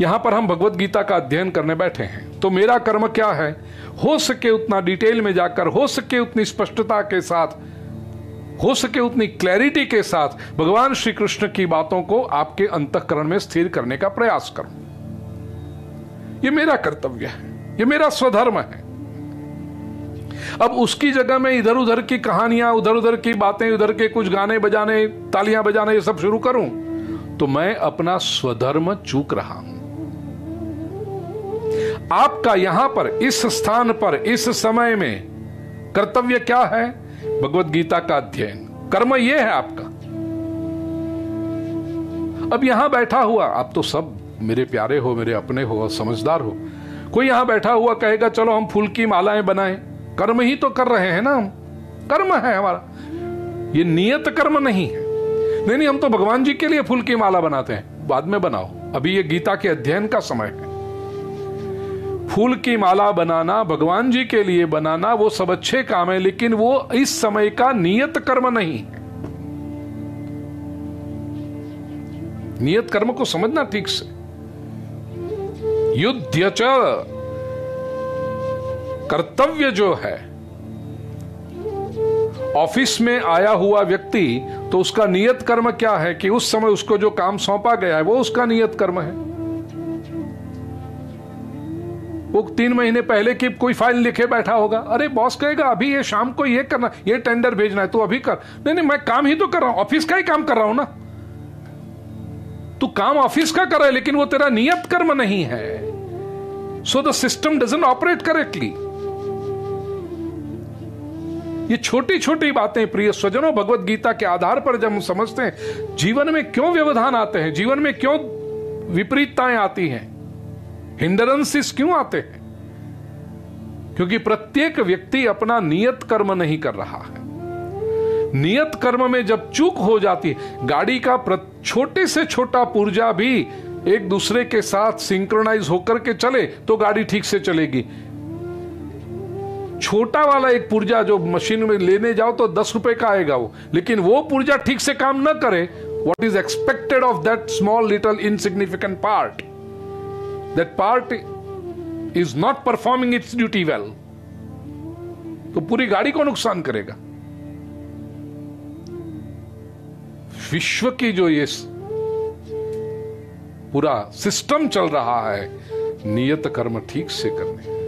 यहां पर हम भगवत गीता का अध्ययन करने बैठे हैं, तो मेरा कर्म क्या है, हो सके उतना डिटेल में जाकर, हो सके उतनी स्पष्टता के साथ, हो सके उतनी क्लैरिटी के साथ भगवान श्री कृष्ण की बातों को आपके अंतःकरण में स्थिर करने का प्रयास करूं। यह मेरा कर्तव्य है, यह मेरा स्वधर्म है। अब उसकी जगह में इधर उधर की कहानियां, उधर उधर की बातें, उधर के कुछ गाने बजाने, तालियां बजाने, ये सब शुरू करूं तो मैं अपना स्वधर्म चूक रहा हूं। आपका यहां पर, इस स्थान पर, इस समय में कर्तव्य क्या है? भगवत गीता का अध्ययन। कर्म यह है आपका। अब यहां बैठा हुआ, आप तो सब मेरे प्यारे हो, मेरे अपने हो और समझदार हो। कोई यहां बैठा हुआ कहेगा चलो हम फूल की मालाएं बनाएं, कर्म ही तो कर रहे हैं ना हम, कर्म है हमारा, ये नियत कर्म नहीं है। नहीं, हम तो भगवान जी के लिए फूल की माला बनाते हैं। बाद में बनाओ, अभी ये गीता के अध्ययन का समय है। फूल की माला बनाना, भगवान जी के लिए बनाना, वो सब अच्छे काम है, लेकिन वो इस समय का नियत कर्म नहीं है। नियत कर्म को समझना ठीक से। युद्ध च, कर्तव्य जो है, ऑफिस में आया हुआ व्यक्ति तो उसका नियत कर्म क्या है कि उस समय उसको जो काम सौंपा गया है वो उसका नियत कर्म है। वो 3 महीने पहले की कोई फाइल लिखे बैठा होगा, अरे बॉस कहेगा अभी ये शाम को ये करना, ये टेंडर भेजना है, तू अभी कर। नहीं, मैं काम ही तो कर रहा हूं, ऑफिस का ही काम कर रहा हूं ना। तू काम ऑफिस का कर रहा है, लेकिन वो तेरा नियत कर्म नहीं है। So the system doesn't operate correctly. ये छोटी छोटी बातें प्रिय स्वजनों, भगवत गीता के आधार पर जब हम समझते हैं जीवन में क्यों व्यवधान आते हैं, जीवन में क्यों विपरीतताएं आती हैं, हिंडरेंसेस क्यों आते हैं, क्योंकि प्रत्येक व्यक्ति अपना नियत कर्म नहीं कर रहा है। नियत कर्म में जब चूक हो जाती है, गाड़ी का छोटे से छोटा पुर्जा भी एक दूसरे के साथ सिंक्रोनाइज होकर के चले तो गाड़ी ठीक से चलेगी। छोटा वाला एक पुर्जा जो मशीन में लेने जाओ तो 10 रुपए का आएगा वो, लेकिन वो पुर्जा ठीक से काम न करे, what is expected of that small little insignificant part, that part is not performing it's duty well, तो पूरी गाड़ी को नुकसान करेगा। विश्व की जो ये पूरा सिस्टम चल रहा है, नियत कर्म ठीक से करने।